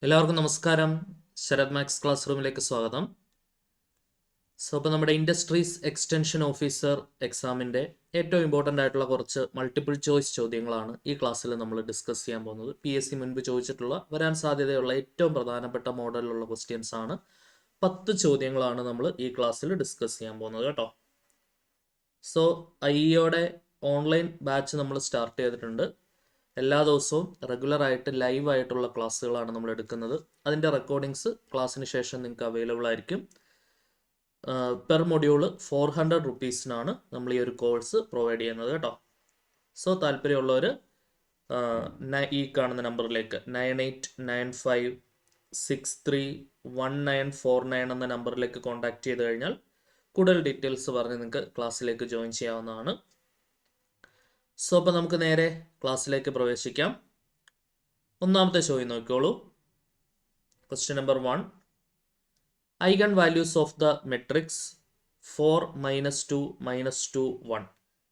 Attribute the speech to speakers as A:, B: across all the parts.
A: എല്ലാവർക്കും നമസ്കാരം. Sarath maths class റൂമിലേക്ക് സ്വാഗതം. അപ്പോൾ നമ്മുടെ ഇൻഡസ്ട്രീസ് എക്സ്റ്റൻഷൻ ഓഫീസർ എക്സാമിൻ്റെ ഏറ്റവും ഇമ്പോർട്ടൻ്റ് ആയിട്ടുള്ള കുറച്ച് മൾട്ടിപ്പിൾ ചോയ്സ് ചോദ്യങ്ങളാണ് ഈ ക്ലാസ്സിൽ നമ്മൾ ഡിസ്കസ് ചെയ്യാൻ പോകുന്നത്. PSC മുൻപ് ചോദിച്ചിട്ടുള്ള വരാൻ സാധ്യതയുള്ള ഏറ്റവും പ്രധാനപ്പെട്ട മോഡലിലുള്ള ക്വസ്റ്റ്യൻസ് ആണ്. 10 ചോദ്യങ്ങളാണ് നമ്മൾ ഈ ക്ലാസ്സിൽ ഡിസ്കസ് ചെയ്യാൻ പോകുന്നത് കേട്ടോ. സോ IEയുടെ ഓൺലൈൻ ബാച്ച് നമ്മൾ സ്റ്റാർട്ട് ചെയ്തിട്ടുണ്ട്. എല്ലാ ദിവസവും റെഗുലർ ആയിട്ട് ലൈവ് ആയിട്ടുള്ള ക്ലാസ്സുകളാണ് നമ്മൾ എടുക്കുന്നത്. അതിൻ്റെ റെക്കോർഡിങ്സ് ക്ലാസ്സിന് ശേഷം നിങ്ങൾക്ക് അവൈലബിൾ ആയിരിക്കും. പെർ മൊഡ്യൂള് 400 റുപ്പീസിനാണ് നമ്മൾ ഈ ഒരു കോഴ്സ് പ്രൊവൈഡ് ചെയ്യുന്നത് കേട്ടോ. സോ താല്പര്യമുള്ളവർ ഈ കാണുന്ന നമ്പറിലേക്ക് 9895631949 എന്ന നമ്പറിലേക്ക് കോൺടാക്ട് ചെയ്ത് കഴിഞ്ഞാൽ കൂടുതൽ ഡീറ്റെയിൽസ് പറഞ്ഞ് നിങ്ങൾക്ക് ക്ലാസ്സിലേക്ക് ജോയിൻ ചെയ്യാവുന്നതാണ്. സോ അപ്പോൾ നമുക്ക് നേരെ ക്ലാസ്സിലേക്ക് പ്രവേശിക്കാം. ഒന്നാമത്തെ ചോദ്യം നോക്കിക്കോളൂ. Question number 1. Eigen values of the matrix 4 -2 -2 1.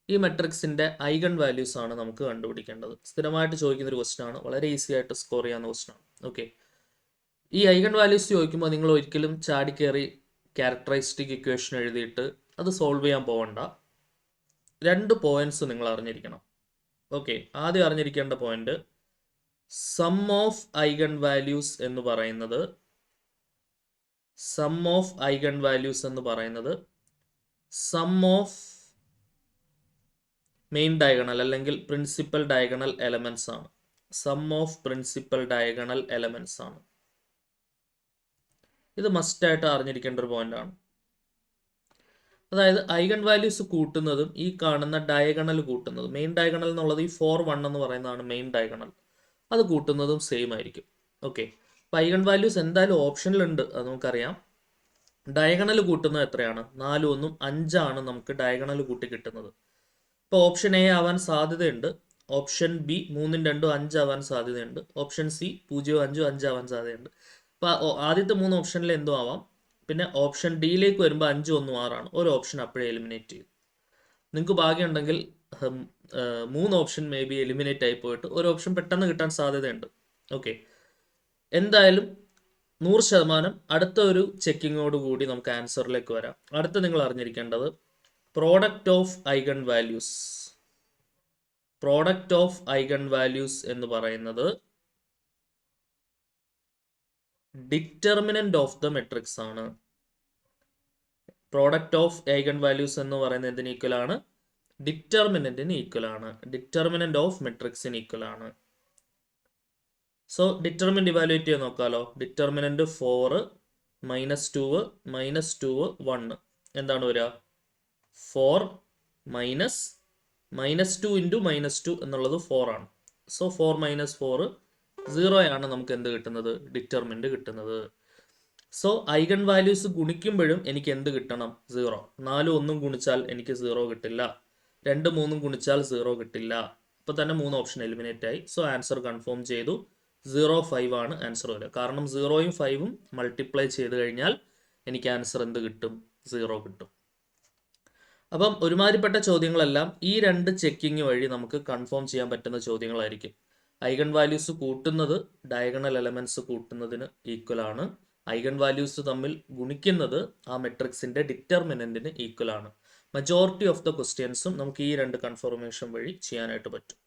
A: ഈ മെട്രിക്സിൻ്റെ ഐഗൺ വാല്യൂസ് ആണ് നമുക്ക് കണ്ടുപിടിക്കേണ്ടത്. സ്ഥിരമായിട്ട് ചോദിക്കുന്ന ഒരു ക്വസ്റ്റ്യൻ ആണ്. വളരെ ഈസി ആയിട്ട് സ്കോർ ചെയ്യാവുന്ന ക്വസ്റ്റ്യൻ ആണ്. ഓക്കെ, ഈ ഐഗൺ വാല്യൂസ് ചോദിക്കുമ്പോൾ നിങ്ങൾ ഒരിക്കലും ചാടിക്കയറി ക്യാരക്ടറിസ്റ്റിക് ഇക്വേഷൻ എഴുതിയിട്ട് അത് സോൾവ് ചെയ്യാൻ പോകണ്ട. 2 പോയിന്റ്സ് നിങ്ങൾ അറിഞ്ഞിരിക്കണം. ഓക്കെ, ആദ്യം അറിഞ്ഞിരിക്കേണ്ട point sum of eigen values എന്ന് പറയുന്നത് സം ഓഫ് മെയിൻ ഡയഗണൽ അല്ലെങ്കിൽ പ്രിൻസിപ്പൽ ഡയഗണൽ എലമെന്റ്സ് ആണ്. Sum of principal diagonal elements ആണ്. ഇത് മസ്റ്റ് ആയിട്ട് അറിഞ്ഞിരിക്കേണ്ട ഒരു പോയിന്റ് ആണ്. അതായത് ഐഗൺ വാല്യൂസ് കൂട്ടുന്നതും ഈ കാണുന്ന ഡയഗണൽ കൂട്ടുന്നതും, മെയിൻ ഡയഗണൽ എന്നുള്ളത് ഈ 4 1 എന്ന് പറയുന്നതാണ് മെയിൻ ഡയഗണൽ, അത് കൂട്ടുന്നതും സെയിം ആയിരിക്കും. ഓക്കെ, അപ്പോൾ ഐഗൺ വാല്യൂസ് എന്തായാലും ഓപ്ഷനിലുണ്ട്, അത് നമുക്കറിയാം. ഡയഗണൽ കൂട്ടുന്നത് എത്രയാണ്? 4 1 5 ആണ് നമുക്ക് ഡയഗണൽ കൂട്ടി കിട്ടുന്നത്. ഇപ്പോൾ ഓപ്ഷൻ A ആവാൻ സാധ്യതയുണ്ട്, ഓപ്ഷൻ B 3 2 5 ആവാൻ സാധ്യതയുണ്ട്, ഓപ്ഷൻ C 0 5 5 ആവാൻ സാധ്യതയുണ്ട്. അപ്പോൾ ആദ്യത്തെ 3 ഓപ്ഷനിൽ എന്തോ ആവാം. പിന്നെ ഓപ്ഷൻ ഡിയിലേക്ക് വരുമ്പോൾ 5 1 6 ആണ്. ഒരു ഓപ്ഷൻ അപ്പോഴേ എലിമിനേറ്റ് ചെയ്യും. നിങ്ങൾക്ക് ഭാഗ്യമുണ്ടെങ്കിൽ 3 ഓപ്ഷൻ മേ ബി എലിമിനേറ്റ് ആയി പോയിട്ട് ഒരു ഓപ്ഷൻ പെട്ടെന്ന് കിട്ടാൻ സാധ്യതയുണ്ട്. ഓക്കെ, എന്തായാലും 100% അടുത്ത ഒരു ചെക്കിങ്ങോട് കൂടി നമുക്ക് ആൻസറിലേക്ക് വരാം. അടുത്ത നിങ്ങൾ അറിഞ്ഞിരിക്കേണ്ടത് പ്രോഡക്റ്റ് ഓഫ് ഐഗൺ വാല്യൂസ് എന്ന് പറയുന്നത് ഡിറ്റർമിനന്റ് ഓഫ് ദ മെട്രിക്സ് ആണ്. പ്രോഡക്റ്റ് ഓഫ് ഐഗൺ വാല്യൂസ് എന്ന് പറയുന്നത് എന്തിന് ഈക്വൽ ആണ്? ഡിറ്റർമിനന്റിന് ഈക്വൽ ആണ്. ഡിറ്റർമിനന്റ് ഓഫ് മെട്രിക്സിന് ഈക്വൽ ആണ്. സോ ഡിറ്റർമിനന്റ് ഇവാലുവേറ്റ് ചെയ്ത് നോക്കാലോ. ഡിറ്റർമിനന്റ് 4 -2 -2 1 എന്താണ് വരിക? 4 -2 ഇൻറ്റു -2 എന്നുള്ളത് 4 ആണ്. സോ 4 - 4 0 ആണ് നമുക്ക് എന്ത് കിട്ടുന്നത്? ഡിറ്റർമിനന്റ് കിട്ടുന്നത്. സോ ഐഗൺ വാല്യൂസ് ഗുണിക്കുമ്പോഴും എനിക്ക് എന്ത് കിട്ടണം? 0. 4 1 ഗുണിച്ചാൽ എനിക്ക് 0 കിട്ടില്ല, 2 3 ഗുണിച്ചാൽ 0 കിട്ടില്ല. ഇപ്പോൾ തന്നെ 3 ഓപ്ഷൻ എലിമിനേറ്റ് ആയി. സോ ആൻസർ കൺഫേം ചെയ്തു. 0 5 ആണ് ആൻസർ വരിക. കാരണം 0ഉം 5ഉം മൾട്ടിപ്ലൈ ചെയ്ത് കഴിഞ്ഞാൽ എനിക്ക് ആൻസർ എന്ത് കിട്ടും? 0 കിട്ടും. അപ്പം ഒരുമാതിരിപ്പെട്ട ചോദ്യങ്ങളെല്ലാം ഈ 2 ചെക്കിങ് വഴി നമുക്ക് കൺഫേം ചെയ്യാൻ പറ്റുന്ന ചോദ്യങ്ങളായിരിക്കും. ഐഗൺ വാല്യൂസ് കൂട്ടുന്നത് ഡയഗണൽ എലമെന്റ്സ് കൂട്ടുന്നതിന് ഈക്വൽ ആണ്. ഐഗൺ വാല്യൂസ് തമ്മിൽ ഗുണിക്കുന്നത് ആ മെട്രിക്സിന്റെ ഡിറ്റർമിനന്റിന് ഈക്വൽ ആണ്. മജോറിറ്റി ഓഫ് ദ ക്വസ്റ്റ്യൻസും നമുക്ക് ഈ 2 കൺഫർമേഷൻ വഴി ചെയ്യാനായിട്ട് പറ്റും.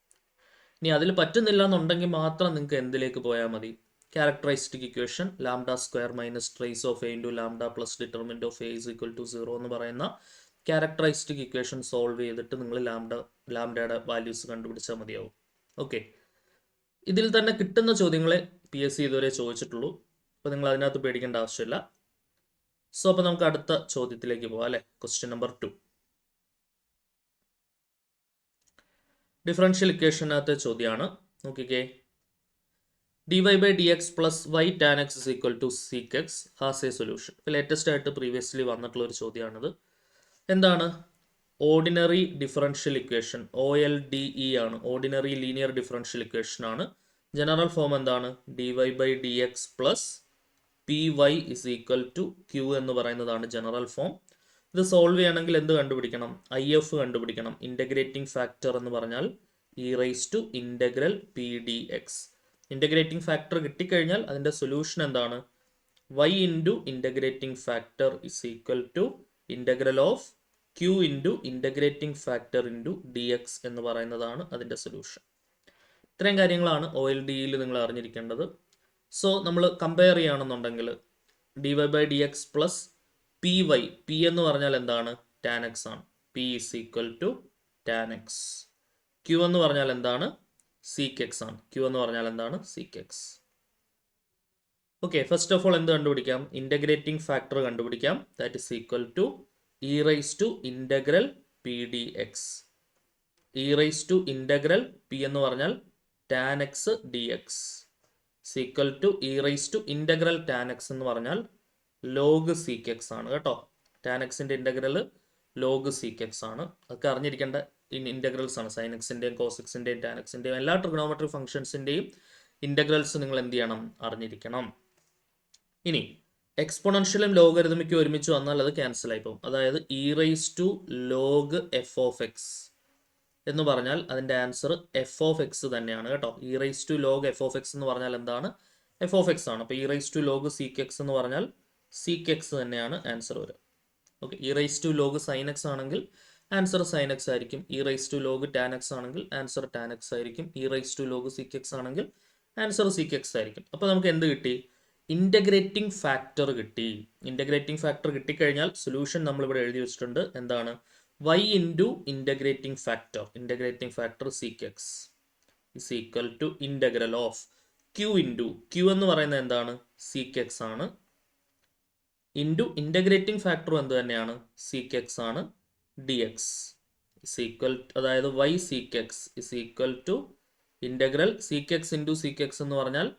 A: ഇനി അതിൽ പറ്റുന്നില്ല എന്നുണ്ടെങ്കിൽ മാത്രം നിങ്ങൾക്ക് എന്തിലേക്ക് പോയാൽ മതി? Characteristic equation λ² - trace of A × λ plus determinant of A = 0 എന്ന് പറയുന്ന ക്യാരക്ടറിസ്റ്റിക് ഇക്വേഷൻ സോൾവ് ചെയ്തിട്ട് നിങ്ങൾ ലാംഡയുടെ വാല്യൂസ് കണ്ടുപിടിച്ചാൽ മതിയാവും. ഓക്കെ, ഇതിൽ തന്നെ കിട്ടുന്ന ചോദ്യങ്ങളെ PSC ഇതുവരെ ചോദിച്ചിട്ടുള്ളൂ. അപ്പോൾ നിങ്ങൾ അതിനകത്ത് പേടിക്കേണ്ട ആവശ്യമില്ല. സോ അപ്പോൾ നമുക്ക് അടുത്ത ചോദ്യത്തിലേക്ക് പോകാം അല്ലേ. Question number 2. ഡിഫറൻഷ്യൽ ഇക്വേഷനകത്തെ ചോദ്യമാണ്. നോക്കിക്കേ. dy/dx + y tan x = sec x has A solution. ഇപ്പോൾ ലേറ്റസ്റ്റ് ആയിട്ട് പ്രീവിയസ്ലി വന്നിട്ടുള്ള ഒരു ചോദ്യമാണിത്. എന്താണ്? ഓർഡിനറി ഡിഫറൻഷ്യൽ ഇക്വേഷൻ, OLDE ആണ്. ഓർഡിനറി ലീനിയർ ഡിഫറൻഷ്യൽ ഇക്വേഷൻ ആണ്. ജനറൽ ഫോം എന്താണ്? dy/dx + py = q എന്ന് പറയുന്നതാണ് ജനറൽ ഫോം. ഇത് സോൾവ് ചെയ്യണമെങ്കിൽ എന്ത് കണ്ടുപിടിക്കണം? IF കണ്ടുപിടിക്കണം. ഇൻ്റഗ്രേറ്റിംഗ് ഫാക്ടർ എന്ന് പറഞ്ഞാൽ e⁻∫pdx. ഇൻ്റഗ്രേറ്റിംഗ് ഫാക്ടർ കിട്ടിക്കഴിഞ്ഞാൽ അതിൻ്റെ സൊല്യൂഷൻ എന്താണ്? y into integrating factor is equal to integral of q into integrating factor into d x എന്ന് പറയുന്നതാണ് അതിൻ്റെ സൊല്യൂഷൻ. ഇത്രയും കാര്യങ്ങളാണ് OLDയിൽ നിങ്ങൾ അറിഞ്ഞിരിക്കേണ്ടത്. സോ നമ്മൾ കമ്പയർ ചെയ്യുകയാണെന്നുണ്ടെങ്കിൽ dy by d x plus p y, p എന്ന് പറഞ്ഞാൽ എന്താണ്? ടാൻ എക്സ് ആണ്. P is equal to tan x. Q എന്ന് പറഞ്ഞാൽ എന്താണ്? സീക്ക് എക്സ് ആണ്. ക്യൂ എന്ന് പറഞ്ഞാൽ എന്താണ്? Sec x. Okay, first of all എന്ത് കണ്ടുപിടിക്കാം? ഇൻ്റഗ്രേറ്റിംഗ് ഫാക്ടർ കണ്ടുപിടിക്കാം. That is equal to e raise to integral p d x. E raise to integral p എന്ന് പറഞ്ഞാൽ tan x d x is equal to e raise to integral tan x എന്ന് പറഞ്ഞാൽ log sec x ആണ് കേട്ടോ. Tan എക്സിൻ്റെ integral log sec x ആണ്. അതൊക്കെ അറിഞ്ഞിരിക്കേണ്ട ഇൻ്റഗ്രൽസ് ആണ്. സൈൻ എക്സിൻ്റെയും കോസ് എക്സിൻ്റെയും ടാൻ എക്സിൻ്റെയും എല്ലാ ട്രിഗണോമെട്രി ഫംഗ്ഷൻസിൻ്റെയും ഇൻ്റഗ്രൽസ് നിങ്ങൾ എന്ത് ചെയ്യണം? അറിഞ്ഞിരിക്കണം. ഇനി എക്സ്പൊണൻഷ്യലും ലോഗരിതമിക്കും ഒരുമിച്ച് വന്നാൽ അത് ക്യാൻസൽ ആയി പോകും. അതായത് e raise to log f of x എന്ന് പറഞ്ഞാൽ അതിൻ്റെ ആൻസർ എഫ് ഓഫ് എക്സ് തന്നെയാണ് കേട്ടോ. E raise to log f of x എന്ന് പറഞ്ഞാൽ എന്താണ്? എഫ് ഓഫ് എക്സ് ആണ്. അപ്പോൾ e raise to log sec x എന്ന് പറഞ്ഞാൽ സീക്ക് എക്സ് തന്നെയാണ് ആൻസർ വരിക. Okay, e raise to log sine x ആണെങ്കിൽ ആൻസർ സൈൻ എക്സ് ആയിരിക്കും. E raise to log tan x ആണെങ്കിൽ ആൻസർ ടാൻ എക്സ് ആയിരിക്കും. E raise to log sec x ആണെങ്കിൽ answer sec x ആയിരിക്കും. അപ്പോൾ നമുക്ക് എന്ത് കിട്ടി? ഇൻ്റഗ്രേറ്റിംഗ് ഫാക്ടർ കിട്ടി. ഇൻ്റഗ്രേറ്റിംഗ് ഫാക്ടർ കിട്ടിക്കഴിഞ്ഞാൽ സൊല്യൂഷൻ നമ്മളിവിടെ എഴുതി വെച്ചിട്ടുണ്ട്. എന്താണ്? y into integrating factor, integrating factor sec x is equal to integral of q into, q എന്ന് പറയുന്നത് എന്താണ്? സീക്ക് എക്സ് ആണ്. ഇൻറ്റു ഇൻ്റഗ്രേറ്റിംഗ് ഫാക്ടർ എന്ത് തന്നെയാണ്? സീക്ക് എക്സ് ആണ്. ഡി എക്സ് ഇസ് ഈക്വൽ, അതായത് y sec x is equal to integral seek X into sec x എന്ന് പറഞ്ഞാൽ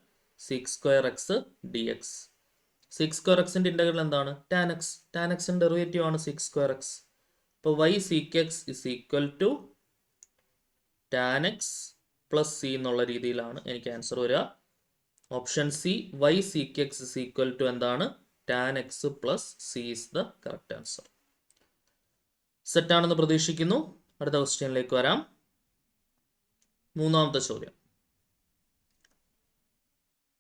A: sec square x d x. Sec square എക്സിൻ്റെ ഇൻ്റഗ്രൽ എന്താണ്? Tan x. Tan എക്സിൻ്റെ derivative ആണ് സീക്ക് സ്ക്വയർ എക്സ്. അപ്പോൾ y sec x is equal to tan x plus c എന്നുള്ള രീതിയിലാണ് എനിക്ക് ആൻസർ വരിക. Option c, y sec x is equal to എന്താണ്? Tan x plus c is the correct answer. സെറ്റാണെന്ന് പ്രതീക്ഷിക്കുന്നു. അടുത്ത ക്വസ്റ്റ്യനിലേക്ക് വരാം. മൂന്നാമത്തെ ചോദ്യം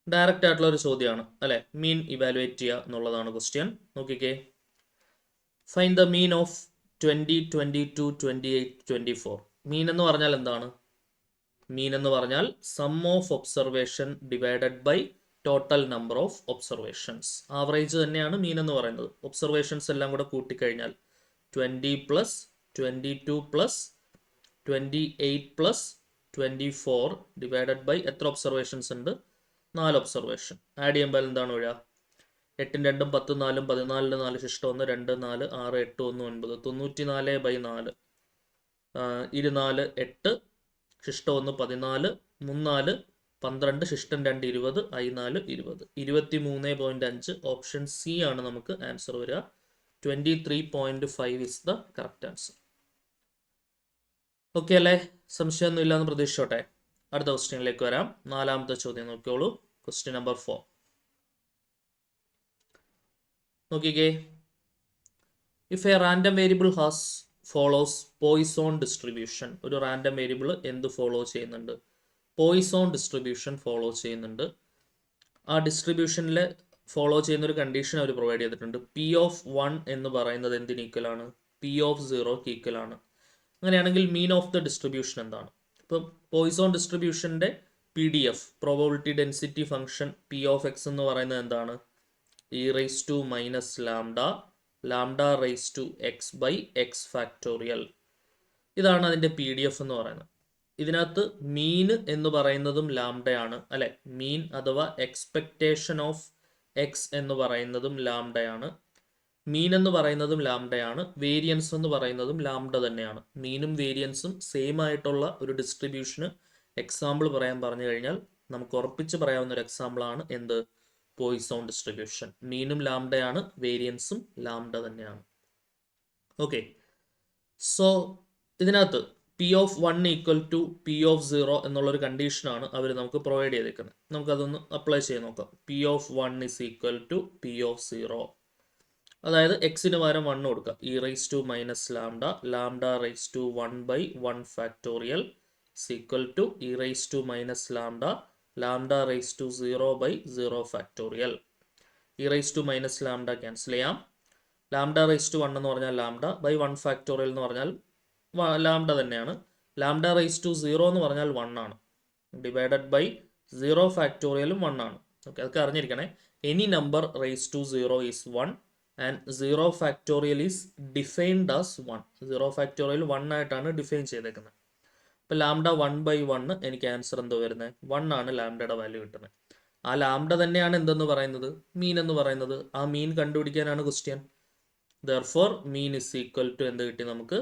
A: ഡയറക്റ്റ് ആയിട്ടുള്ള ഒരു ചോദ്യമാണ് അല്ലെ. മീൻ ഇവാലുവേറ്റ് ചെയ്യുക എന്നുള്ളതാണ് ക്വസ്റ്റ്യൻ. നോക്കിക്കേ, find the mean of 20, 22, 28, 24. Mean എന്ന് പറഞ്ഞാൽ എന്താണ്? മീൻ എന്ന് പറഞ്ഞാൽ sum of observation divided by total number of observations. Average തന്നെയാണ് മീൻ എന്ന് പറയുന്നത്. ഒബ്സർവേഷൻസ് എല്ലാം കൂടെ കൂട്ടിക്കഴിഞ്ഞാൽ 20 plus 22 plus 28 plus 24 divided by എത്ര ഒബ്സർവേഷൻസ് ഉണ്ട്? 4 ഒബ്സർവേഷൻ. ആഡ് ചെയ്യുമ്പോൾ എന്താണ് വരിക? 8 2 10 4 14 4 ശിഷ്ടം 1 2 4 6 8 1 9 94 ബൈ 4 24 8 ശിഷ്ടം 1 14 3 12 ശിഷ്ടം 2 20 I4 20 23.5. ഓപ്ഷൻ സി ആണ് നമുക്ക് ആൻസർ വരിക. 23.5 is the correct answer. Okay അല്ലേ? സംശയമൊന്നും ഇല്ലാന്ന് പ്രതീക്ഷിച്ചോട്ടെ. അടുത്ത ക്വസ്റ്റ്യനിലേക്ക് വരാം. നാലാമത്തെ ചോദ്യം നോക്കിയോളൂ. ക്വസ്റ്റ്യൻ നമ്പർ 4 നോക്കിക്കേ. If A random variable has follows Poisson distribution. ഒരു റാൻഡം വേരിയബിൾ എന്ത് ഫോളോ ചെയ്യുന്നുണ്ട്? പോയിസോൺ ഡിസ്ട്രിബ്യൂഷൻ ഫോളോ ചെയ്യുന്നുണ്ട്. ആ ഡിസ്ട്രിബ്യൂഷനിൽ ഫോളോ ചെയ്യുന്ന ഒരു കണ്ടീഷൻ അവർ പ്രൊവൈഡ് ചെയ്തിട്ടുണ്ട്. പി ഓഫ് 1 എന്ന് പറയുന്നത് എന്തിന് ഈക്വലാണ്? P of 0ക്ക് ഈക്വലാണ്. അങ്ങനെയാണെങ്കിൽ മീൻ ഓഫ് ദ ഡിസ്ട്രിബ്യൂഷൻ എന്താണ്? ഇപ്പം പോയിസോൺ ഡിസ്ട്രിബ്യൂഷൻ്റെ PDF probability density function p of x എന്ന് പറയുന്നത് എന്താണ്? E raise to minus lambda lambda raise to x by x factorial. ഇതാണ് അതിൻ്റെ PDF എന്ന് പറയുന്നത്. ഇതിനകത്ത് മീൻ എന്ന് പറയുന്നതും ലാംഡയാണ് അല്ലെ. മീൻ അഥവാ എക്സ്പെക്ടേഷൻ ഓഫ് എക്സ് എന്ന് പറയുന്നതും ലാംഡയാണ്. മീൻ എന്ന് പറയുന്നതും ലാംഡയാണ്. വേരിയൻസ് എന്ന് പറയുന്നതും ലാംഡ തന്നെയാണ്. മീനും വേരിയൻസും സെയിം ആയിട്ടുള്ള ഒരു ഡിസ്ട്രിബ്യൂഷന് എക്സാമ്പിൾ പറഞ്ഞു കഴിഞ്ഞാൽ നമുക്ക് ഉറപ്പിച്ച് പറയാവുന്ന ഒരു എക്സാമ്പിളാണ് എന്ത്? Poisson distribution. മീനും ലാംഡയാണ്, വേരിയൻസും ലാംഡ തന്നെയാണ്. ഓക്കെ, സോ ഇതിനകത്ത് p of 1 equal to p of 0 എന്നുള്ളൊരു കണ്ടീഷനാണ് അവർ നമുക്ക് പ്രൊവൈഡ് ചെയ്തേക്കുന്നത്. നമുക്കതൊന്ന് അപ്ലൈ ചെയ്ത് നോക്കാം. P of 1 is equal to p of 0. അതായത് എക്സിന് പകരം 1 കൊടുക്കുക. E raise to minus lambda lambda raise to 1 by 1 factorial equal to e raise to minus lambda lambda raise to 0/0 factorial. E raise to minus lambda cancel ചെയ്യാം. Lambda raise to 1 എന്ന് പറഞ്ഞാൽ lambda by 1 factorial എന്ന് പറഞ്ഞാൽ lambda തന്നെയാണ്. Lambda raise to 0 എന്ന് പറഞ്ഞാൽ 1 ആണ്. Divided by 0 ഫാക്ടോറിയലും 1 ആണ്. ഓക്കെ, അതൊക്കെ അറിഞ്ഞിരിക്കണേ. Any number raise to 0 is 1 and 0 factorial is defined as 1. 0 factorial 1 ആയിട്ടാണ് ഡിഫൈൻ ചെയ്തേക്കുന്നത്. അപ്പോൾ ലാംഡ 1/1 എനിക്ക് ആൻസർ എന്തോ വരുന്നത് 1 ആണ് ലാംഡയുടെ വാല്യൂ കിട്ടുന്നത്. ആ ലാംഡ തന്നെയാണ് എന്തെന്ന് പറയുന്നത്, മീൻ എന്ന് പറയുന്നത്. ആ മീൻ കണ്ടുപിടിക്കാനാണ് question. Therefore mean is equal to എന്ത് കിട്ടി നമുക്ക്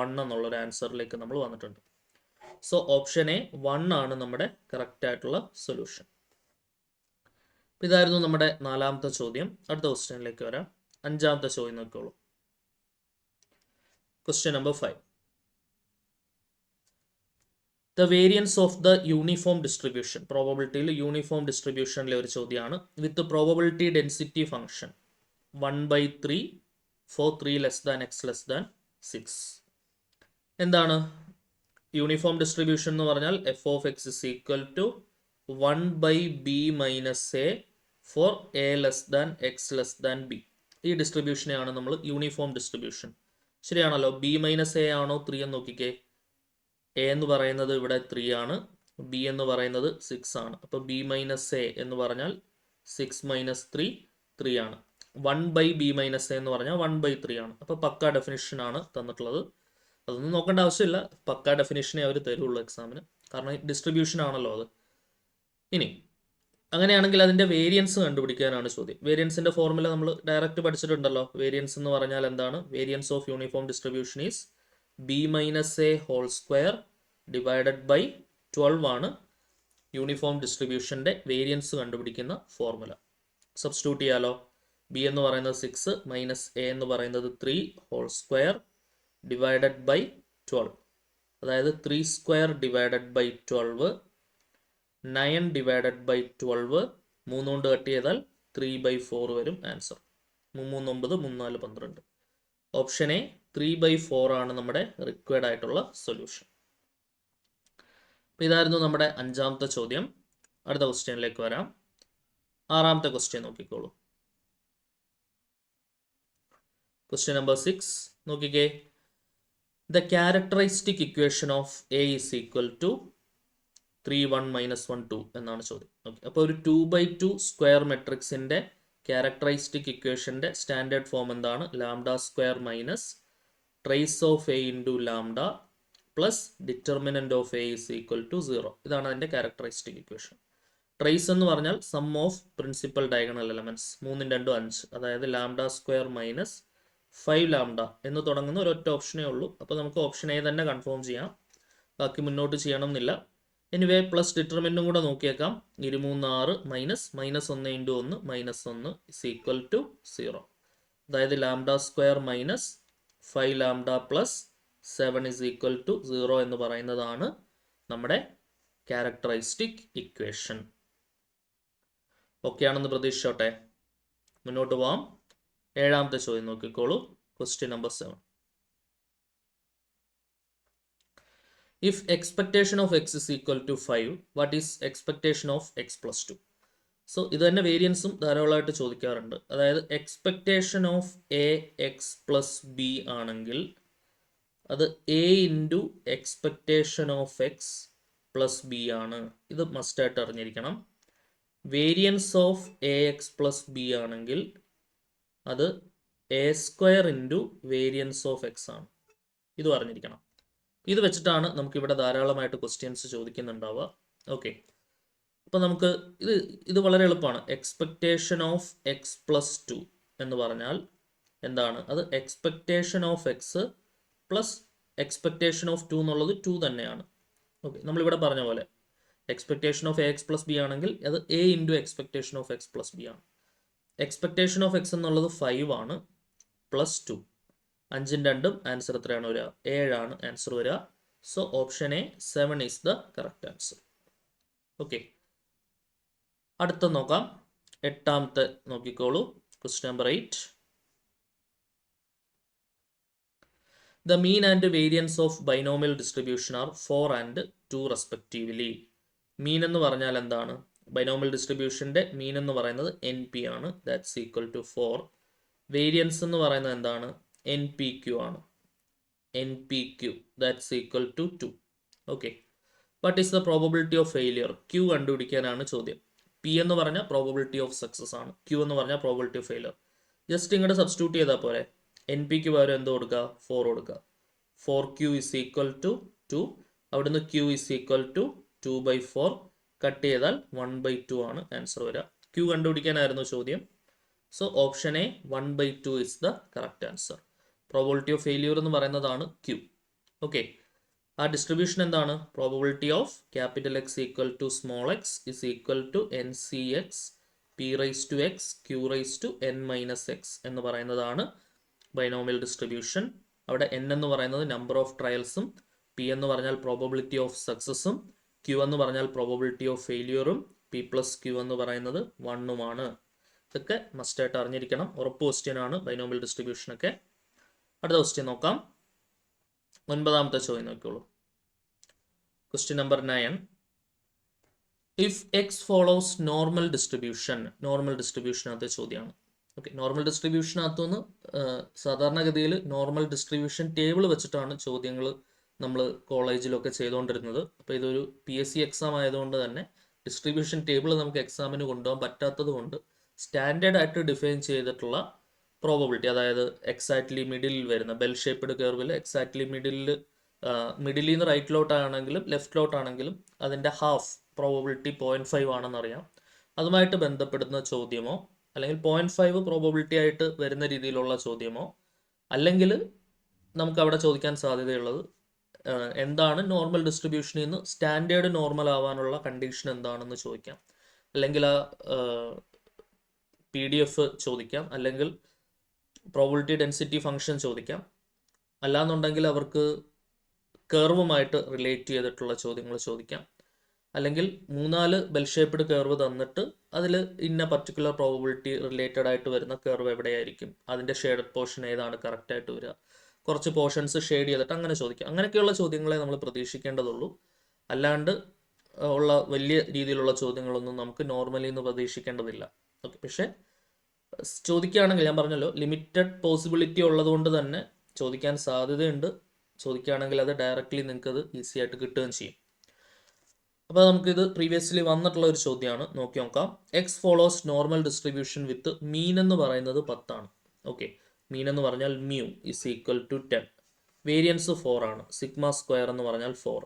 A: 1 എന്നുള്ളൊരു ആൻസറിലേക്ക് നമ്മൾ വന്നിട്ടുണ്ട്. സോ ഓപ്ഷൻ എ 1 ആണ് നമ്മുടെ കറക്റ്റ് ആയിട്ടുള്ള സൊല്യൂഷൻ. ഇതായിരുന്നു നമ്മുടെ 4ാമത്തെ ചോദ്യം. അടുത്ത ക്വസ്റ്റ്യനിലേക്ക് വരാം. 5ാമത്തെ ചോദ്യം നോക്കിക്കോളൂ. Question number 5. The variance of the uniform distribution. പ്രോബബിലിറ്റിയിൽ യൂണിഫോം ഡിസ്ട്രിബ്യൂഷനിലെ ഒരു ചോദ്യമാണ്. With probability density function 1/3 for 3 less than x less than 6. എന്താണ് യൂണിഫോം ഡിസ്ട്രിബ്യൂഷൻ എന്ന് പറഞ്ഞാൽ f of x is equal to 1/b minus a for a less than x less than b. ഈ ഡിസ്ട്രിബ്യൂഷനെയാണ് നമ്മൾ uniform distribution. ശരിയാണല്ലോ. b minus A ആണോ 3 എന്ന് നോക്കിക്കേ. A എന്ന് പറയുന്നത് ഇവിടെ 3 ആണ്, ബി എന്ന് പറയുന്നത് 6 ആണ്. അപ്പോൾ b മൈനസ് എ എന്ന് പറഞ്ഞാൽ 6 മൈനസ് 3 ആണ്. 1/b മൈനസ് എ എന്ന് പറഞ്ഞാൽ 1/3 ആണ്. അപ്പോൾ പക്ക ഡെഫിനിഷൻ ആണ് തന്നിട്ടുള്ളത്. അതൊന്നും നോക്കേണ്ട ആവശ്യമില്ല. പക്ക ഡെഫിനിഷനെ അവർ തരുള്ളൂ എക്സാമിന്, കാരണം ഡിസ്ട്രിബ്യൂഷൻ ആണല്ലോ അത്. ഇനി അങ്ങനെയാണെങ്കിൽ അതിൻ്റെ വേരിയൻസ് കണ്ടുപിടിക്കാനാണ് ചോദ്യം. വേരിയൻസിൻ്റെ ഫോർമുല നമ്മൾ ഡയറക്റ്റ് പഠിച്ചിട്ടുണ്ടല്ലോ. വേരിയൻസ് എന്ന് പറഞ്ഞാൽ എന്താണ്? Variance of uniform distribution is b minus a whole square divided by 12 ആണ് യൂണിഫോം ഡിസ്ട്രിബ്യൂഷൻ്റെ വേരിയൻസ് കണ്ടുപിടിക്കുന്ന ഫോർമുല. സബ്സ്റ്റിറ്റ്യൂട്ട് ചെയ്യാലോ. ബി എന്ന് പറയുന്നത് 6 മൈനസ് എ എന്ന് പറയുന്നത് 3 ഹോൾ സ്ക്വയർ ഡിവൈഡഡ് ബൈ 12. അതായത് 3 square divided by 12, 9 divided by 12, 3 കൊണ്ട് കട്ട് ചെയ്താൽ 3/4 വരും ആൻസർ. 3 9 3 4 12. ഓപ്ഷൻ എ 3/4 ആണ് നമ്മുടെ റിക്വയർഡ് ആയിട്ടുള്ള സൊല്യൂഷൻ. അപ്പോൾ ഇതായിരുന്നു നമ്മുടെ 5ാമത്തെ ചോദ്യം. അടുത്ത ക്വസ്റ്റ്യനിലേക്ക് വരാം. 6ാമത്തെ ക്വസ്റ്റ്യൻ നോക്കിക്കോളൂ. ക്വസ്റ്റ്യൻ നമ്പർ 6 നോക്കിക്കേ. The characteristic equation of A is equal to 3 1 minus 1 2 എന്നാണ് ചോദ്യം. ഓക്കെ, അപ്പോൾ ഒരു 2/2 സ്ക്വയർ മെട്രിക്സിൻ്റെ ക്യാരക്ടറിസ്റ്റിക് ഇക്വേഷൻ്റെ സ്റ്റാൻഡേർഡ് ഫോം എന്താണ്? Lambda square minus trace of A into lambda plus determinant of A is equal to 0. ഇതാണ് അതിൻ്റെ ക്യാരക്ടറിസ്റ്റിക് ഇക്വേഷൻ. ട്രേസ് എന്ന് പറഞ്ഞാൽ sum of principal diagonal elements 3 2 5, അതായത് ലാംഡ സ്ക്വയർ മൈനസ് 5 ലാംഡ എന്ന് തുടങ്ങുന്ന ഒരൊറ്റ ഓപ്ഷനേ ഉള്ളൂ. അപ്പോൾ നമുക്ക് ഓപ്ഷൻ എ തന്നെ കൺഫേം ചെയ്യാം, ബാക്കി മുന്നോട്ട് ചെയ്യണം എന്നില്ല. എനിവേ പ്ലസ് ഡിറ്റർമിനൻറ്റും കൂടെ നോക്കിയേക്കാം. 2 3 6 minus -1 into 1 -1 is equal to 0. അതായത് lambda square minus 5 lambda plus 7 is equal to 0 എന്ന് പറയുന്നതാണ് നമ്മുടെ ക്യാരക്ടറിസ്റ്റിക് ഇക്വേഷൻ. ഓക്കെ ആണെന്ന് പ്രതീക്ഷിച്ചോട്ടെ. മുന്നോട്ട് പോവാം. 7ാമത്തെ ചോദ്യം നോക്കിക്കോളൂ. Question number 7. If expectation of x is equal to 5, what is expectation of x plus 2? So ഇത് തന്നെ വേരിയൻസും ധാരാളമായിട്ട് ചോദിക്കാറുണ്ട്. അതായത് expectation of a x plus b ആണെങ്കിൽ അത് a into expectation of x plus b ആണ്. ഇത് മസ്റ്റായിട്ട് അറിഞ്ഞിരിക്കണം. Variance of a x plus b ആണെങ്കിൽ അത് a square into variance of x ആണ്. ഇതും അറിഞ്ഞിരിക്കണം. ഇത് വെച്ചിട്ടാണ് നമുക്കിവിടെ ധാരാളമായിട്ട് ക്വസ്റ്റ്യൻസ് ചോദിക്കുന്നുണ്ടാവുക. ഓക്കെ, അപ്പോൾ നമുക്ക് ഇത് വളരെ എളുപ്പമാണ്. എക്സ്പെക്റ്റേഷൻ ഓഫ് എക്സ് പ്ലസ് 2 എന്ന് പറഞ്ഞാൽ എന്താണ്? അത് expectation of x plus expectation of 2 എന്നുള്ളത് 2 തന്നെയാണ്. ഓക്കെ, നമ്മളിവിടെ പറഞ്ഞ പോലെ expectation of a x plus b ആണെങ്കിൽ അത് a into expectation of x plus b ആണ്. എക്സ്പെക്റ്റേഷൻ ഓഫ് എക്സ് എന്നുള്ളത് 5 ആണ് പ്ലസ് 2. 5 2 ആൻസർ എത്രയാണ് വരിക? 7 ആണ് ആൻസർ വരിക. So option A 7 is the correct answer. Okay, അടുത്ത നോക്കാം. 8ാമത്തെ നോക്കിക്കോളൂ. Question number 8. The mean and variance of binomial distribution are 4 and 2 respectively. Mean എന്ന് പറഞ്ഞാൽ എന്താണ്? ബൈനോമിയൽ ഡിസ്ട്രിബ്യൂഷൻ്റെ മീൻ എന്ന് പറയുന്നത് എൻ പി ആണ്. That's equal to 4. വേരിയൻസ് എന്ന് പറയുന്നത് എന്താണ്? എൻ പി ക്യു ആണ്. N p q that's equal to 2. Okay. What is the probability of failure? Q കണ്ടുപിടിക്കാനാണ് ചോദ്യം. പി എന്ന് പറഞ്ഞാൽ പ്രോബബിലിറ്റി ഓഫ് സക്സസ് ആണ്. ക്യൂ എന്ന് പറഞ്ഞാൽ പ്രോബബിലിറ്റി ഓഫ് ഫെയിലിയർ. ജസ്റ്റ് ഇങ്ങോട്ട് സബ്സ്റ്റിറ്റ്യൂട്ട് ചെയ്താൽ പോരെ. എൻ പിക്ക് പകരം എന്ത് കൊടുക്കുക? 4 കൊടുക്കുക. 4q is equal to 2. അവിടുന്ന് q is equal to 2/4. Cut ചെയ്താൽ 1/2 ആണ് ആൻസർ വരിക. q കണ്ടുപിടിക്കാനായിരുന്നു ചോദ്യം. So option A 1/2 is the correct answer. Probability of failure എന്ന് പറയുന്നതാണ് q. ഓക്കെ. ആ ഡിസ്ട്രിബ്യൂഷൻ എന്താണ്? Probability of capital x equal to small x is equal to n c x p raise to x q raise to n minus x എന്ന് പറയുന്നതാണ് binomial distribution. അവിടെ n എന്ന് പറയുന്നത് number of ട്രയൽസും, p എന്ന് പറഞ്ഞാൽ probability of സക്സസും, q എന്ന് പറഞ്ഞാൽ probability of ഫെയിലിയറും, p പ്ലസ് q എന്ന് പറയുന്നത് 1ഉമാണ്. ഇതൊക്കെ മസ്റ്റായിട്ട് അറിഞ്ഞിരിക്കണം. ഉറപ്പ് ക്വസ്റ്റ്യൻ ആണ് ബൈനോമിയൽ ഡിസ്ട്രിബ്യൂഷനൊക്കെ. അടുത്ത ക്വസ്റ്റ്യൻ നോക്കാം. 9ാമത്തെ ചോദ്യം നോക്കിയോളൂ. Question number 9. If x follows normal distribution. Normal ഡിസ്ട്രിബ്യൂഷനകത്തെ ചോദ്യമാണ്. ഓക്കെ. നോർമൽ ഡിസ്ട്രിബ്യൂഷനകത്തുനിന്ന് സാധാരണഗതിയിൽ നോർമൽ ഡിസ്ട്രിബ്യൂഷൻ ടേബിൾ വെച്ചിട്ടാണ് ചോദ്യങ്ങൾ നമ്മൾ കോളേജിലൊക്കെ ചെയ്തുകൊണ്ടിരുന്നത്. അപ്പോൾ ഇതൊരു PSC എക്സാം ആയതുകൊണ്ട് തന്നെ ഡിസ്ട്രിബ്യൂഷൻ ടേബിൾ നമുക്ക് എക്സാമിന് കൊണ്ടുപോകാൻ പറ്റാത്തത് കൊണ്ട് സ്റ്റാൻഡേർഡ് ആയിട്ട് ഡിഫൈൻ ചെയ്തിട്ടുള്ള പ്രോബബിലിറ്റി, അതായത് എക്സാക്ട്ലി മിഡിലിൽ വരുന്ന ബെൽ ഷേപ്പ്ഡ് കർവിൽ എക്സാക്ട്ലി മിഡിലിൽ നിന്ന് റൈറ്റിലോട്ടാണെങ്കിലും ലെഫ്റ്റിലോട്ടാണെങ്കിലും അതിൻ്റെ ഹാഫ് പ്രോബബിലിറ്റി 0.5 ആണെന്നറിയാം. അതുമായിട്ട് ബന്ധപ്പെടുന്ന ചോദ്യമോ അല്ലെങ്കിൽ 0.5 പ്രോബബിലിറ്റി ആയിട്ട് വരുന്ന രീതിയിലുള്ള ചോദ്യമോ അല്ലെങ്കിൽ നമുക്ക് അവിടെ ചോദിക്കാൻ സാധ്യതയുള്ളത് എന്താണ് നോർമൽ ഡിസ്ട്രിബ്യൂഷനിൽ നിന്ന് സ്റ്റാൻഡേർഡ് നോർമൽ ആവാനുള്ള കണ്ടീഷൻ എന്താണെന്ന് ചോദിക്കാം. അല്ലെങ്കിൽ ആ PDF ചോദിക്കാം, അല്ലെങ്കിൽ പ്രോബബിലിറ്റി ഡെൻസിറ്റി ഫംഗ്ഷൻ ചോദിക്കാം. അല്ലാന്നുണ്ടെങ്കിൽ അവർക്ക് കർവുമായിട്ട് റിലേറ്റ് ചെയ്തിട്ടുള്ള ചോദ്യങ്ങൾ ചോദിക്കാം. അല്ലെങ്കിൽ 3-4 ബെൽ ഷേപ്പ്ഡ് കർവ് തന്നിട്ട് അതിൽ ഇന്ന പർട്ടിക്കുലർ പ്രോബബിലിറ്റി റിലേറ്റഡ് ആയിട്ട് വരുന്ന കർവ് എവിടെയായിരിക്കും, അതിൻ്റെ ഷെയ്ഡഡ് പോർഷൻ ഏതാണ് കറക്റ്റായിട്ട് വരിക, കുറച്ച് പോർഷൻസ് ഷെയ്ഡ് ചെയ്തിട്ട് അങ്ങനെ ചോദിക്കാം. അങ്ങനെയൊക്കെയുള്ള ചോദ്യങ്ങളെ നമ്മൾ പ്രതീക്ഷിക്കേണ്ടതുള്ളൂ. അല്ലാണ്ട് ഉള്ള വലിയ രീതിയിലുള്ള ചോദ്യങ്ങളൊന്നും നമുക്ക് നോർമലി നിന്ന് പ്രതീക്ഷിക്കേണ്ടതില്ല. ഓക്കെ. പക്ഷേ ചോദിക്കുകയാണെങ്കിൽ ഞാൻ പറഞ്ഞല്ലോ ലിമിറ്റഡ് പോസിബിലിറ്റി ഉള്ളതുകൊണ്ട് തന്നെ ചോദിക്കാൻ സാധ്യതയുണ്ട്. ചോദിക്കുകയാണെങ്കിൽ അത് ഡയറക്റ്റ്ലി നിങ്ങൾക്കത് ഈസി ആയിട്ട് കിട്ടുകയും ചെയ്യും. അപ്പോൾ നമുക്കിത് പ്രീവിയസ്ലി വന്നിട്ടുള്ള ഒരു ചോദ്യമാണ്. നോക്കാം. X follows normal distribution with mean എന്ന് പറയുന്നത് 10 ആണ്. ഓക്കെ. മീൻ എന്ന് പറഞ്ഞാൽ mu is equal to 10. Variance 4 ആണ്. സിഗ്മ സ്ക്വയർ എന്ന് പറഞ്ഞാൽ 4.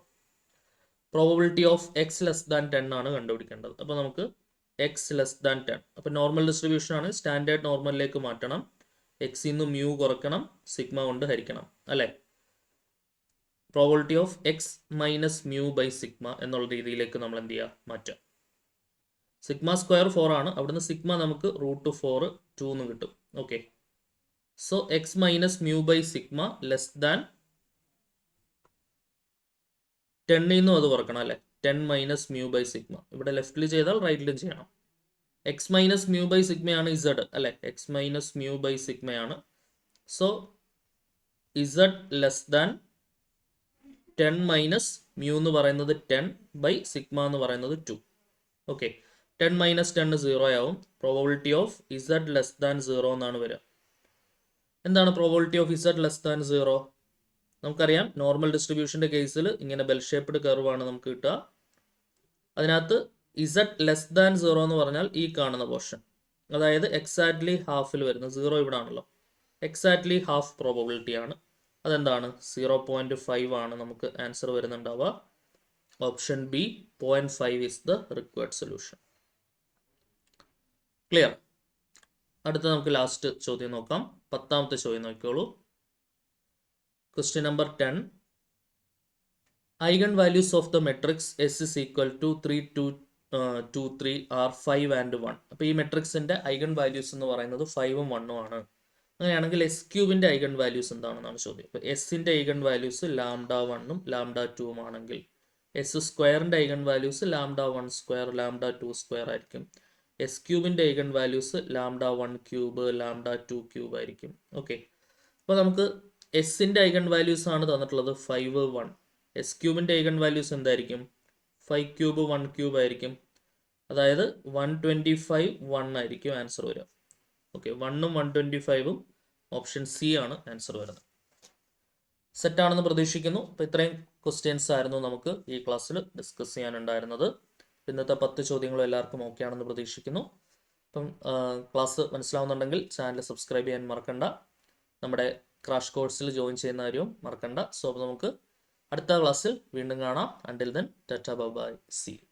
A: Probability of x less than 10 ആണ് കണ്ടുപിടിക്കേണ്ടത്. അപ്പോൾ നമുക്ക് എക്സ് ലെസ് ദാൻ 10. അപ്പോൾ നോർമൽ ഡിസ്ട്രിബ്യൂഷൻ ആണ്. സ്റ്റാൻഡേർഡ് നോർമലിലേക്ക് മാറ്റണം. എക്സിൽ നിന്ന് മ്യൂ കുറയ്ക്കണം, സിഗ്മ കൊണ്ട് ഹരിക്കണം, അല്ലേ? Probability of x minus mu by sigma എന്നുള്ള രീതിയിലേക്ക് നമ്മൾ എന്ത് ചെയ്യുക? മാറ്റാം. സിഗ്മ സ്ക്വയർ 4 ആണ്. അവിടുന്ന് സിഗ്മ നമുക്ക് √4 2 എന്ന് കിട്ടും. ഓക്കെ. So x minus mu by sigma less than 10 നിന്നും അത് കുറക്കണം, അല്ലേ? 10 മൈനസ് മ്യൂ ബൈ സിഗ്മ. ഇവിടെ ലെഫ്റ്റിൽ ചെയ്താൽ റൈറ്റിലും ചെയ്യണം. എക്സ് മൈനസ് മ്യൂ ബൈ സിഗ്മയാണ് ഇസഡ്, അല്ലേ? എക്സ് മൈനസ് മ്യൂ ബൈ സിഗ്മയാണ്. So z less than 10 minus mu എന്ന് പറയുന്നത് 10 ബൈ സിഗ്മ എന്ന് പറയുന്നത് 2. ഓക്കെ. 10 മൈനസ് 10 0 ആവും. Probability of Z less than 0 എന്നാണ് വരിക. എന്താണ് probability of Z less than 0? നമുക്കറിയാം നോർമൽ ഡിസ്ട്രിബ്യൂഷൻ്റെ കേസിൽ ഇങ്ങനെ ബെൽ ഷേപ്പ്ഡ് കർവ് ആണ് നമുക്ക് കിട്ടുക. അതിനകത്ത് ഇസഡ് ലെസ് ദാൻ 0 എന്ന് പറഞ്ഞാൽ ഈ കാണുന്ന പോർഷൻ, അതായത് എക്സാക്ട്ലി ഹാഫിൽ വരുന്ന 0 ഇവിടെ ആണല്ലോ. എക്സാക്ട്ലി ഹാഫ് പ്രോബബിലിറ്റി ആണ്. അതെന്താണ്? 0.5 ആണ് നമുക്ക് ആൻസർ വരുന്നുണ്ടാവുക. Option b 0.5 is the required solution. Clear? അടുത്ത നമുക്ക് ലാസ്റ്റ് ചോദ്യം നോക്കാം. 10ാമത്തെ ചോദ്യം നോക്കിയോളൂ. Question number 10. Eigen values of the matrix S is equal to 3, 2, 2, 3 are 5 and 1. അപ്പോൾ ഈ മെട്രിക്സിൻ്റെ ഐഗൺ വാല്യൂസ് എന്ന് പറയുന്നത് 5ഉം 1ഉം ആണ്. അങ്ങനെയാണെങ്കിൽ എസ് ക്യൂബിൻ്റെ ഐഗൺ വാല്യൂസ് എന്താണെന്നാണ് ചോദ്യം. അപ്പോൾ എസിൻ്റെ ഐഗൺ വാല്യൂസ് λ1ഉം λ2ഉം ആണെങ്കിൽ എസ് സ്ക്വയറിൻ്റെ ഐഗൺ വാല്യൂസ് λ1 സ്ക്വയർ λ2 സ്ക്വയർ ആയിരിക്കും. എസ് ക്യൂബിൻ്റെ ഐഗൺ വാല്യൂസ് λ1 ക്യൂബ് λ2 ക്യൂബ് ആയിരിക്കും. ഓക്കെ. അപ്പോൾ നമുക്ക് എസിൻ്റെ ഐഗൺ വാല്യൂസ് ആണ് തന്നിട്ടുള്ളത് 5, 1. എസ് ക്യൂബിൻ്റെ ഐഗൺ വാല്യൂസ് എന്തായിരിക്കും? 5 ക്യൂബ് 1 ക്യൂബ് ആയിരിക്കും. അതായത് 125 1 ആയിരിക്കും ആൻസർ വരിക. ഓക്കെ, 1ഉം 125ഉം ഓപ്ഷൻ സി ആണ് ആൻസർ വരുന്നത്. സെറ്റാണെന്ന് പ്രതീക്ഷിക്കുന്നു. അപ്പോൾ ഇത്രയും ക്വസ്റ്റ്യൻസ് ആയിരുന്നു നമുക്ക് ഈ ക്ലാസ്സിൽ ഡിസ്കസ് ചെയ്യാനുണ്ടായിരുന്നത്. ഇന്നത്തെ 10 ചോദ്യങ്ങളും എല്ലാവർക്കും ഓക്കെ ആണെന്ന് പ്രതീക്ഷിക്കുന്നു. അപ്പം ക്ലാസ് മനസ്സിലാവുന്നുണ്ടെങ്കിൽ ചാനൽ സബ്സ്ക്രൈബ് ചെയ്യാൻ മറക്കണ്ട. നമ്മുടെ ക്രാഷ് കോഴ്സിൽ ജോയിൻ ചെയ്യുന്ന കാര്യവും മറക്കണ്ട. സോ നമുക്ക് അടുത്ത ക്ലാസ്സിൽ വീണ്ടും കാണാം. Until then tata bye bye, see U.